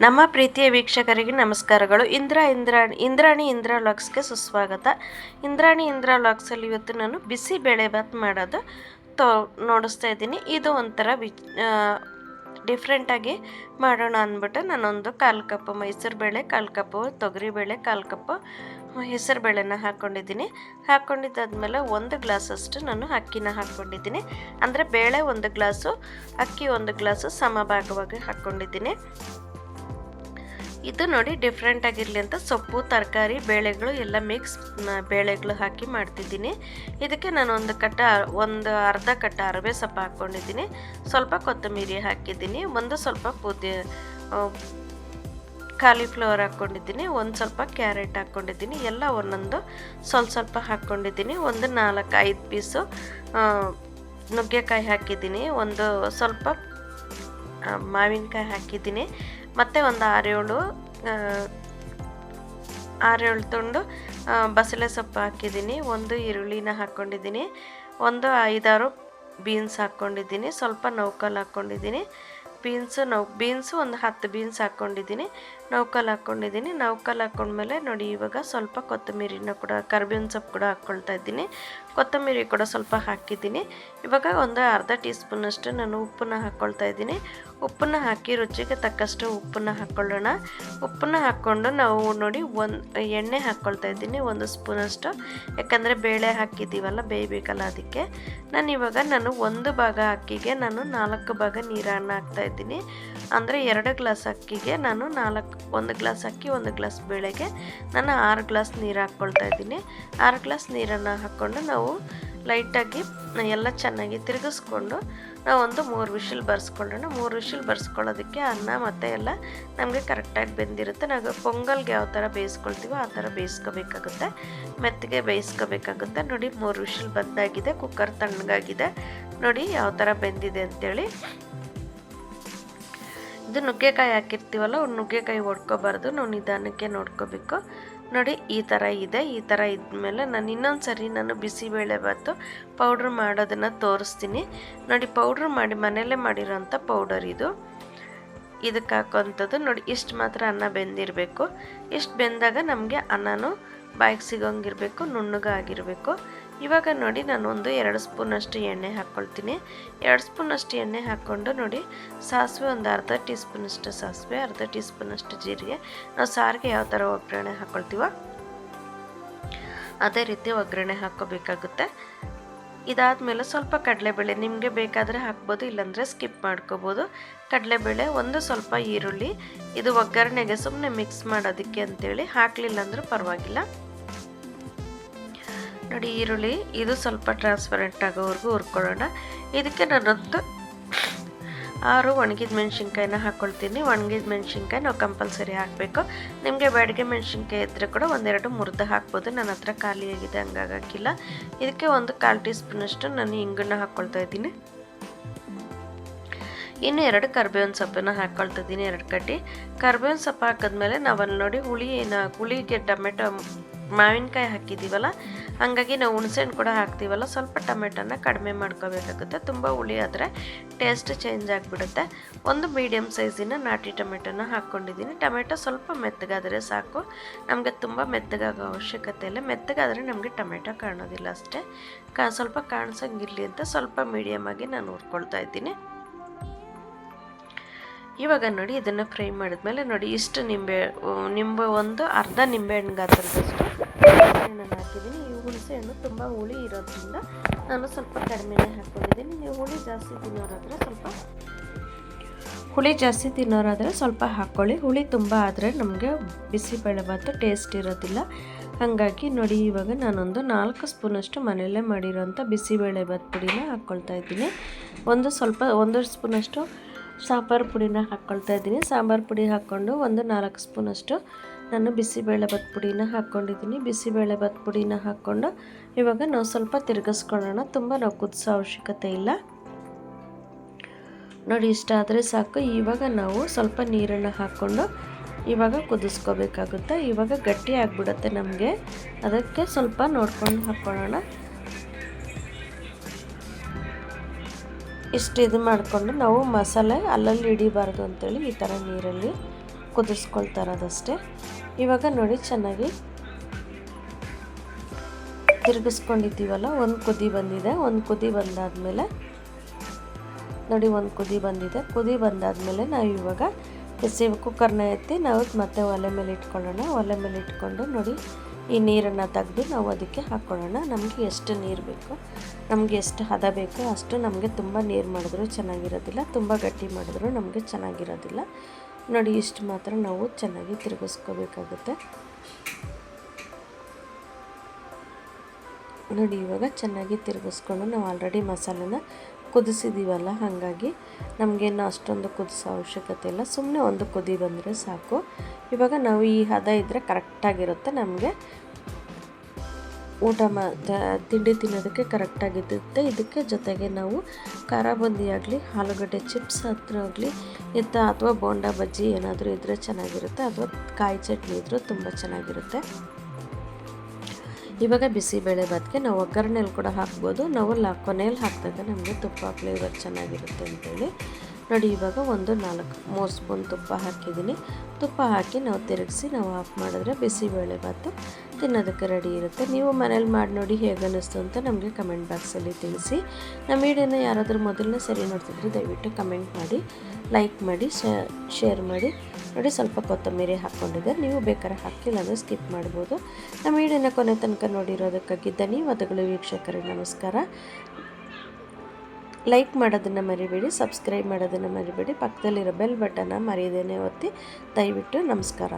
ನಮ್ಮ ಪ್ರೀತಿಯ ವೀಕ್ಷಕರಿಗೆ ನಮಸ್ಕಾರಗಳು. ಇಂದ್ರಾಣಿ ವ್ಲಾಗ್ಸ್ಗೆ ಸುಸ್ವಾಗತ. ಇಂದ್ರಾಣಿ ವ್ಲಾಗ್ಸಲ್ಲಿ ಇವತ್ತು ನಾನು ಬಿಸಿ ಬೇಳೆ ಬಾತ್ ಮಾಡೋದು ನೋಡಿಸ್ತಾ ಇದ್ದೀನಿ. ಇದು ಒಂಥರ ಡಿಫ್ರೆಂಟಾಗಿ ಮಾಡೋಣ ಅಂದ್ಬಿಟ್ಟು ನಾನೊಂದು 1/4 ಕಪ್ ಮೈಸೂರು ಬೇಳೆ, 1/4 ಕಪ್ ತೊಗರಿಬೇಳೆ, 1/4 ಕಪ್ ಹೆಸರು ಬೇಳೆನ ಹಾಕ್ಕೊಂಡಿದ್ದಾದ್ಮೇಲೆ 1 ಗ್ಲಾಸಷ್ಟು ನಾನು ಅಕ್ಕಿನ ಹಾಕ್ಕೊಂಡಿದ್ದೀನಿ. ಅಂದರೆ ಬೇಳೆ 1 ಗ್ಲಾಸು, ಅಕ್ಕಿ 1 ಗ್ಲಾಸು ಸಮಭಾಗವಾಗಿ ಹಾಕ್ಕೊಂಡಿದ್ದೀನಿ. ಇದು ನೋಡಿ ಡಿಫ್ರೆಂಟ್ ಆಗಿರಲಿ ಅಂತ ಸೊಪ್ಪು, ತರಕಾರಿ, ಬೇಳೆಗಳು ಎಲ್ಲ ಮಿಕ್ಸ್ ಬೇಳೆಗಳು ಹಾಕಿ ಮಾಡ್ತಿದ್ದೀನಿ. ಇದಕ್ಕೆ ನಾನು ಒಂದು ಅರ್ಧ ಕಟ್ಟ ಅರವೆ ಸೊಪ್ಪು ಹಾಕ್ಕೊಂಡಿದ್ದೀನಿ, ಸ್ವಲ್ಪ ಕೊತ್ತಂಬರಿ ಹಾಕಿದ್ದೀನಿ, ಒಂದು ಸ್ವಲ್ಪ ಕಾಲಿಫ್ಲವರ್ ಹಾಕ್ಕೊಂಡಿದ್ದೀನಿ, ಒಂದು ಸ್ವಲ್ಪ ಕ್ಯಾರೆಟ್ ಹಾಕ್ಕೊಂಡಿದ್ದೀನಿ, ಎಲ್ಲ ಒಂದೊಂದು ಸ್ವಲ್ಪ ಹಾಕ್ಕೊಂಡಿದ್ದೀನಿ. ಒಂದು 4-5 ಪೀಸು ನುಗ್ಗೆಕಾಯಿ ಹಾಕಿದ್ದೀನಿ, ಒಂದು ಸ್ವಲ್ಪ ಮಾವಿನಕಾಯಿ ಹಾಕಿದ್ದೀನಿ, ಮತ್ತು ಒಂದು 6-7 ತುಂಡು ಬಸಳೆ ಸೊಪ್ಪು ಹಾಕಿದ್ದೀನಿ, ಒಂದು ಈರುಳ್ಳಿನ ಹಾಕ್ಕೊಂಡಿದ್ದೀನಿ, ಒಂದು 5-6 ಬೀನ್ಸ್ ಹಾಕ್ಕೊಂಡಿದ್ದೀನಿ, ಸ್ವಲ್ಪ ನೌಕಲ್ ಹಾಕ್ಕೊಂಡಿದ್ದೀನಿ. ಬೀನ್ಸು ಒಂದು 10 ಬೀನ್ಸ್ ಹಾಕ್ಕೊಂಡಿದ್ದೀನಿ, ನೌಕಲ್ ಹಾಕ್ಕೊಂಡ್ಮೇಲೆ ನೋಡಿ ಇವಾಗ ಸ್ವಲ್ಪ ಕೊತ್ತಂಬರಿನ ಕೂಡ, ಕರಿಬೇವಿನ ಸೊಪ್ಪು ಕೂಡ ಹಾಕ್ಕೊಳ್ತಾ ಇದ್ದೀನಿ, ಕೊತ್ತಂಬರಿ ಕೂಡ ಸ್ವಲ್ಪ ಹಾಕಿದ್ದೀನಿ. ಇವಾಗ ಒಂದು ಅರ್ಧ ಟೀ ಸ್ಪೂನಷ್ಟು ನಾನು ಉಪ್ಪನ್ನ ಹಾಕ್ಕೊಳ್ತಾ ಇದ್ದೀನಿ. ಉಪ್ಪನ್ನ ಹಾಕಿ ರುಚಿಗೆ ತಕ್ಕಷ್ಟು ಉಪ್ಪನ್ನ ಹಾಕ್ಕೊಳ್ಳೋಣ. ಉಪ್ಪನ್ನ ಹಾಕ್ಕೊಂಡು ನಾವು ನೋಡಿ ಎಣ್ಣೆ ಹಾಕ್ಕೊಳ್ತಾ ಇದ್ದೀನಿ 1 ಸ್ಪೂನಷ್ಟು, ಯಾಕಂದರೆ ಬೇಳೆ ಹಾಕಿದ್ದೀವಲ್ಲ ಬೇಯಬೇಕಲ್ಲ, ಅದಕ್ಕೆ ನಾನು 1 ಭಾಗ ಅಕ್ಕಿಗೆ ನಾನು 4 ಭಾಗ ನೀರನ್ನು ಹಾಕ್ತಾಯಿದ್ದೀನಿ. ಅಂದರೆ 2 ಗ್ಲಾಸ್ ಅಕ್ಕಿಗೆ ನಾನು 1 ಗ್ಲಾಸ್ ಅಕ್ಕಿ, 1 ಗ್ಲಾಸ್ ಬೇಳೆಗೆ ನಾನು 6 ಗ್ಲಾಸ್ ನೀರು ಹಾಕ್ಕೊಳ್ತಾ ಇದ್ದೀನಿ. 6 ಗ್ಲಾಸ್ ನೀರನ್ನು ಹಾಕ್ಕೊಂಡು ನಾವು ಲೈಟಾಗಿ ಎಲ್ಲ ಚೆನ್ನಾಗಿ ತಿರುಗಿಸ್ಕೊಂಡು ನಾವು ಒಂದು 3 ವಿಷಲ್ ಬರ್ಸ್ಕೊಳ್ಳೋಣ. 3 ವಿಷಲ್ ಬರ್ಸ್ಕೊಳ್ಳೋದಕ್ಕೆ ಅನ್ನ ಮತ್ತು ಎಲ್ಲ ನಮಗೆ ಕರೆಕ್ಟಾಗಿ ಬೆಂದಿರುತ್ತೆ. ನಾವು ಪೊಂಗಲ್ಗೆ ಯಾವ ಥರ ಬೇಯಿಸ್ಕೊಳ್ತೀವೋ ಆ ಥರ ಬೇಯಿಸ್ಕೋಬೇಕಾಗುತ್ತೆ, ಮೆತ್ತಗೆ ಬೇಯಿಸ್ಕೋಬೇಕಾಗುತ್ತೆ. ನೋಡಿ 3 ವಿಷಲ್ ಬಂದಾಗಿದೆ, ಕುಕ್ಕರ್ ತಣ್ಣಗಾಗಿದೆ, ನೋಡಿ ಯಾವ ಥರ ಬೆಂದಿದೆ ಅಂಥೇಳಿ. ಇದು ನುಗ್ಗೆಕಾಯಿ ಹಾಕಿರ್ತೀವಲ್ಲ, ನುಗ್ಗೆಕಾಯಿ ಹೊಡ್ಕೋಬಾರ್ದು, ನಾವು ನಿಧಾನಕ್ಕೆ ನೋಡ್ಕೋಬೇಕು. ನೋಡಿ ಈ ಥರ ಇದೆ. ಈ ಥರ ಇದ್ಮೇಲೆ ನಾನು ಇನ್ನೊಂದು ಸರಿ ಬಿಸಿಬೇಳೆ ಬಾತು ಪೌಡ್ರ್ ಮಾಡೋದನ್ನು ತೋರಿಸ್ತೀನಿ. ನೋಡಿ ಪೌಡ್ರ್ ಮಾಡಿ ಮನೆಯಲ್ಲೇ ಮಾಡಿರೋಂಥ ಪೌಡರ್ ಇದು. ಇದಕ್ಕೆ ಹಾಕೋಂಥದ್ದು ನೋಡಿ, ಇಷ್ಟು ಮಾತ್ರ ಅನ್ನ ಬೆಂದಿರಬೇಕು. ಇಷ್ಟು ಬೆಂದಾಗ ನಮಗೆ ಅನ್ನನೂ ಬಾಯಿಗೆ ಸಿಗೋಂಗಿರಬೇಕು, ನುಣ್ಣಗಾಗಿರಬೇಕು. ಇವಾಗ ನೋಡಿ ನಾನು 2 ಸ್ಪೂನಷ್ಟು ಎಣ್ಣೆ ಹಾಕ್ಕೊಳ್ತೀನಿ. 2 ಸ್ಪೂನಷ್ಟು ಎಣ್ಣೆ ಹಾಕ್ಕೊಂಡು ನೋಡಿ ಸಾಸಿವೆ, ಒಂದು ಅರ್ಧ ಟೀ ಸ್ಪೂನಷ್ಟು ಸಾಸಿವೆ, ಅರ್ಧ ಟೀ ಸ್ಪೂನಷ್ಟು ಜೀರಿಗೆ. ನಾವು ಸಾರಿಗೆ ಯಾವ ಥರ ಒಗ್ಗರಣೆ ಹಾಕ್ಕೊಳ್ತೀವೋ ಅದೇ ರೀತಿ ಒಗ್ಗರಣೆ ಹಾಕ್ಕೋಬೇಕಾಗುತ್ತೆ. ಇದಾದಮೇಲೆ ಸ್ವಲ್ಪ ಕಡಲೆಬೇಳೆ, ನಿಮಗೆ ಬೇಕಾದರೆ ಹಾಕ್ಬೋದು, ಇಲ್ಲಾಂದರೆ ಸ್ಕಿಪ್ ಮಾಡ್ಕೋಬೋದು. ಕಡಲೆಬೇಳೆ, ಒಂದು ಸ್ವಲ್ಪ ಈರುಳ್ಳಿ, ಇದು ಒಗ್ಗರಣೆಗೆ ಸುಮ್ಮನೆ ಮಿಕ್ಸ್ ಮಾಡೋದಕ್ಕೆ ಅಂತೇಳಿ, ಹಾಕಲಿಲ್ಲ ಅಂದರೂ ಪರವಾಗಿಲ್ಲ. ನೋಡಿ ಈರುಳ್ಳಿ ಇದು ಸ್ವಲ್ಪ ಟ್ರಾನ್ಸ್ಪರೆಂಟ್ ಆಗೋವರೆಗೂ ಹುರ್ಕೊಳ್ಳೋಣ. ಇದಕ್ಕೆ ನಾನೊಂದು 6 ಒಣಗಿದ ಮೆಣಸಿನ್ಕಾಯಿನ ಹಾಕ್ಕೊಳ್ತೀನಿ. ಒಣಗಿದ ಮೆಣಸಿನ್ಕಾಯಿ ನಾವು ಕಂಪಲ್ಸರಿ ಹಾಕಬೇಕು. ನಿಮಗೆ ಬ್ಯಾಡಿಗೆ ಮೆಣಸಿನ್ಕಾಯಿ ಇದ್ದರೆ ಕೂಡ 1-2 ಮುರಿದು ಹಾಕ್ಬೋದು. ನನ್ನ ಹತ್ರ ಖಾಲಿಯಾಗಿದೆ, ಹಂಗಾಗಿ ಹಾಕಿಲ್ಲ. ಇದಕ್ಕೆ ಒಂದು 1/4 ಟೀ ಸ್ಪೂನಷ್ಟು ನಾನು ಇಂಗನ್ನು ಹಾಕ್ಕೊಳ್ತಾ ಇದ್ದೀನಿ. ಇನ್ನು 2 ಕರಿಬೇವಿನ ಸೊಪ್ಪನ್ನು ಹಾಕ್ಕೊಳ್ತಾ ಇದ್ದೀನಿ, 2 ಕಡ್ಡಿ. ಕರಿಬೇವಿನ ಸೊಪ್ಪು ಹಾಕಿದ್ಮೇಲೆ ನಾವಲ್ಲಿ ನೋಡಿ ಹುಳಿಗೆ ಟೊಮೆಟೊ, ಮಾವಿನಕಾಯಿ ಹಾಕಿದ್ದೀವಲ್ಲ, ಹಾಗಾಗಿ ನಾವು ಹುಣಸೆಹಣ್ಣು ಕೂಡ ಹಾಕ್ತೀವಲ್ಲ, ಸ್ವಲ್ಪ ಟೊಮೆಟೊನ ಕಡಿಮೆ ಮಾಡ್ಕೋಬೇಕಾಗುತ್ತೆ. ತುಂಬ ಹುಳಿ ಆದರೆ ಟೇಸ್ಟ್ ಚೇಂಜ್ ಆಗಿಬಿಡುತ್ತೆ. ಒಂದು ಮೀಡಿಯಮ್ ಸೈಜಿನ ನಾಟಿ ಟೊಮೆಟೊನ ಹಾಕ್ಕೊಂಡಿದ್ದೀನಿ. ಟೊಮೆಟೊ ಸ್ವಲ್ಪ ಮೆತ್ತಗಾದರೆ ಸಾಕು, ನಮಗೆ ತುಂಬ ಮೆತ್ತಗಾಗೋ ಅವಶ್ಯಕತೆ ಇಲ್ಲ. ಮೆತ್ತಗಾದರೆ ನಮಗೆ ಟೊಮೆಟೊ ಕಾಣೋದಿಲ್ಲ ಅಷ್ಟೇ, ಸ್ವಲ್ಪ ಕಾಣಿಸೋಂಗಿರಲಿ ಅಂತ ಸ್ವಲ್ಪ ಮೀಡಿಯಮಾಗಿ ನಾನು ಹುರ್ಕೊಳ್ತಾ ಇದ್ದೀನಿ. ಇವಾಗ ನೋಡಿ ಇದನ್ನು ಫ್ರೈ ಮಾಡಿದ್ಮೇಲೆ ನೋಡಿ ಇಷ್ಟು ನಿಂಬೆ ಒಂದು ಅರ್ಧ ನಿಂಬೆಹಣ್ಣು ಗಾತ್ರದಷ್ಟು ನಾನು ಹಾಕಿದ್ದೀನಿ. ಈ ಹುಣಸೆಹಣ್ಣು ತುಂಬ ಹುಳಿ ಇರೋದ್ರಿಂದ ನಾನು ಸ್ವಲ್ಪ ಕಡಿಮೆನೇ ಹಾಕ್ಕೊಂಡಿದ್ದೀನಿ. ನೀವು ಹುಳಿ ಜಾಸ್ತಿ ತಿನ್ನೋರಾದರೆ ಸ್ವಲ್ಪ ಹಾಕ್ಕೊಳ್ಳಿ. ಹುಳಿ ತುಂಬ ಆದರೆ ನಮಗೆ ಬಿಸಿಬೇಳೆ ಬಾತು ಟೇಸ್ಟ್ ಇರೋದಿಲ್ಲ. ಹಾಗಾಗಿ ನೋಡಿ ಇವಾಗ ನಾನೊಂದು 4 ಸ್ಪೂನಷ್ಟು ಮನೆಯಲ್ಲೇ ಮಾಡಿರೋಂಥ ಬಿಸಿಬೇಳೆ ಬಾತು ಪುಡಿನ ಹಾಕ್ಕೊಳ್ತಾ ಇದ್ದೀನಿ. ಒಂದು ಸ್ಪೂನಷ್ಟು ಸಾಂಬಾರು ಪುಡಿನ ಹಾಕ್ಕೊಳ್ತಾ ಇದ್ದೀನಿ. ಸಾಂಬಾರು ಪುಡಿ ಹಾಕ್ಕೊಂಡು ಒಂದು 4 ಸ್ಪೂನಷ್ಟು ನಾನು ಬಿಸಿಬೇಳೆ ಬಾತು ಪುಡಿನ ಹಾಕ್ಕೊಂಡಿದ್ದೀನಿ. ಬಿಸಿಬೇಳೆ ಬಾತು ಪುಡಿನ ಹಾಕ್ಕೊಂಡು ಇವಾಗ ನಾವು ಸ್ವಲ್ಪ ತಿರುಗಿಸ್ಕೊಳ್ಳೋಣ. ತುಂಬ ನಾವು ಕುದಿಸೋ ಅವಶ್ಯಕತೆ ಇಲ್ಲ. ನೋಡಿ ಇಷ್ಟ ಆದರೆ ಸಾಕು. ಇವಾಗ ನಾವು ಸ್ವಲ್ಪ ನೀರನ್ನು ಹಾಕ್ಕೊಂಡು ಇವಾಗ ಕುದಿಸ್ಕೋಬೇಕಾಗುತ್ತೆ. ಇವಾಗ ಗಟ್ಟಿ ಆಗಿಬಿಡುತ್ತೆ ನಮಗೆ, ಅದಕ್ಕೆ ಸ್ವಲ್ಪ ನೋಡ್ಕೊಂಡು ಹಾಕ್ಕೊಳ್ಳೋಣ. ಇಷ್ಟು ಇದು ಮಾಡಿಕೊಂಡು ನಾವು ಮಸಾಲೆ ಅಲ್ಲಲ್ಲಿ ಹಿಡಿಬಾರ್ದು ಅಂತೇಳಿ ಈ ಥರ ನೀರಲ್ಲಿ ಕುದಿಸ್ಕೊಳ್ತಾರದಷ್ಟೇ. ಇವಾಗ ನೋಡಿ ಚೆನ್ನಾಗಿ ತಿರುಗಿಸ್ಕೊಂಡಿದ್ದೀವಲ್ಲ, ಒಂದು ಕುದಿ ಬಂದಿದೆ. ಒಂದು ಕುದಿ ಬಂದಾದಮೇಲೆ ನೋಡಿ, ಒಂದು ಕುದಿ ಬಂದಿದೆ. ಕುದಿ ಬಂದಾದಮೇಲೆ ನಾವು ಇವಾಗ ಕುಕ್ಕರ್ನ ಎತ್ತಿ ನಾವು ಮತ್ತೆ ಒಲೆ ಮೇಲೆ ಇಟ್ಕೊಳ್ಳೋಣ. ಒಲೆ ಮೇಲೆ ಇಟ್ಕೊಂಡು ನೋಡಿ ಈ ನೀರನ್ನು ತೆಗೆದು ನಾವು ಅದಕ್ಕೆ ಹಾಕ್ಕೊಳ್ಳೋಣ. ನಮಗೆ ಎಷ್ಟು ನೀರು ಬೇಕು, ನಮಗೆ ಎಷ್ಟು ಹದ ಬೇಕು ಅಷ್ಟು. ನಮಗೆ ತುಂಬ ನೀರು ಮಾಡಿದ್ರೂ ಚೆನ್ನಾಗಿರೋದಿಲ್ಲ, ತುಂಬ ಗಟ್ಟಿ ಮಾಡಿದ್ರೂ ನಮಗೆ ಚೆನ್ನಾಗಿರೋದಿಲ್ಲ. ನೋಡಿ ಇಷ್ಟು ಮಾತ್ರ ನಾವು ಚೆನ್ನಾಗಿ ತಿರುಗಿಸ್ಕೋಬೇಕಾಗುತ್ತೆ. ನೋಡಿ ಇವಾಗ ಚೆನ್ನಾಗಿ ತಿರುಗಿಸ್ಕೊಂಡು ನಾವು ಆಲ್ರೆಡಿ ಮಸಾಲೆನ ಕುದಿಸಿದ್ದೀವಲ್ಲ, ಹಾಗಾಗಿ ನಮಗೇನು ಅಷ್ಟೊಂದು ಕುದಿಸೋ ಅವಶ್ಯಕತೆ ಇಲ್ಲ. ಸುಮ್ಮನೆ ಒಂದು ಕುದಿ ಬಂದರೆ ಸಾಕು. ಇವಾಗ ನಾವು ಈ ಹದ ಇದ್ದರೆ ಕರೆಕ್ಟಾಗಿರುತ್ತೆ, ನಮಗೆ ಊಟ ತಿಂಡಿ ತಿನ್ನೋದಕ್ಕೆ ಕರೆಕ್ಟಾಗಿರುತ್ತೆ. ಇದಕ್ಕೆ ಜೊತೆಗೆ ನಾವು ಖಾರ ಬುಂದಿ ಆಗಲಿ, ಆಲೂಗಡ್ಡೆ ಚಿಪ್ಸ್ ಹತ್ರ ಆಗಲಿ ಅಥವಾ ಬೋಂಡಾ ಬಜ್ಜಿ ಏನಾದರೂ ಇದ್ದರೆ ಚೆನ್ನಾಗಿರುತ್ತೆ, ಅಥವಾ ಕಾಯಿ ಚಟ್ನಿ ಇದ್ದರೂ ತುಂಬ ಚೆನ್ನಾಗಿರುತ್ತೆ. ಇವಾಗ ಬಿಸಿಬೇಳೆ ಭಾತ್ಗೆ ನಾವು ಒಗ್ಗರಣೆಯಲ್ಲಿ ಕೂಡ ಹಾಕ್ಬೋದು. ನಾವು ಕೊನೆಯಲ್ಲಿ ಹಾಕಿದಾಗ ನಮಗೆ ತುಪ್ಪ ಫ್ಲೇವರ್ ಚೆನ್ನಾಗಿರುತ್ತೆ ಅಂತೇಳಿ. ನೋಡಿ ಇವಾಗ 3 ಸ್ಪೂನ್ ತುಪ್ಪ ಹಾಕಿದ್ದೀನಿ. ತುಪ್ಪ ಹಾಕಿ ನಾವು ತಿರುಗಿಸಿ ನಾವು ಆಫ್ ಮಾಡಿದ್ರೆ ಬಿಸಿಬೇಳೆ ಭಾತು ತಿನ್ನೋದಕ್ಕೆ ರೆಡಿ ಇರುತ್ತೆ. ನೀವು ಮನೇಲಿ ಮಾಡಿ ನೋಡಿ ಹೇಗೆ ಅನ್ನಿಸ್ತು ಅಂತ ನಮಗೆ ಕಮೆಂಟ್ ಬಾಕ್ಸಲ್ಲಿ ತಿಳಿಸಿ. ನಮ್ಮ ವಿಡಿಯೋನ ಯಾರಾದರೂ ಮೊದಲನೇ ಸರಿ ನೋಡ್ತಿದ್ರೆ ದಯವಿಟ್ಟು ಕಮೆಂಟ್ ಮಾಡಿ, ಲೈಕ್ ಮಾಡಿ, ಶೇರ್ ಮಾಡಿ. ನೋಡಿ ಸ್ವಲ್ಪ ಕೊತ್ತಂಬರಿ ಹಾಕ್ಕೊಂಡಿದ್ದೆ, ನೀವು ಬೇಕಾದ್ರೆ ಹಾಕಿಲ್ಲ ಅಂದರೆ ಸ್ಕಿಪ್ ಮಾಡ್ಬೋದು. ನಮ್ಮ ವಿಡಿಯೋನ ಕೊನೆ ತನಕ ನೋಡಿರೋದಕ್ಕಾಗಿ ಧನ್ಯವಾದಗಳು ವೀಕ್ಷಕರೇ. ನಮಸ್ಕಾರ. ಲೈಕ್ ಮಾಡೋದನ್ನು ಮರಿಬೇಡಿ, ಸಬ್ಸ್ಕ್ರೈಬ್ ಮಾಡೋದನ್ನು ಮರಿಬೇಡಿ, ಪಕ್ಕದಲ್ಲಿರೋ ಬೆಲ್ ಬಟನ್ನ ಮರೆಯದೇನೆ ಒತ್ತಿ. ದಯವಿಟ್ಟು ನಮಸ್ಕಾರ.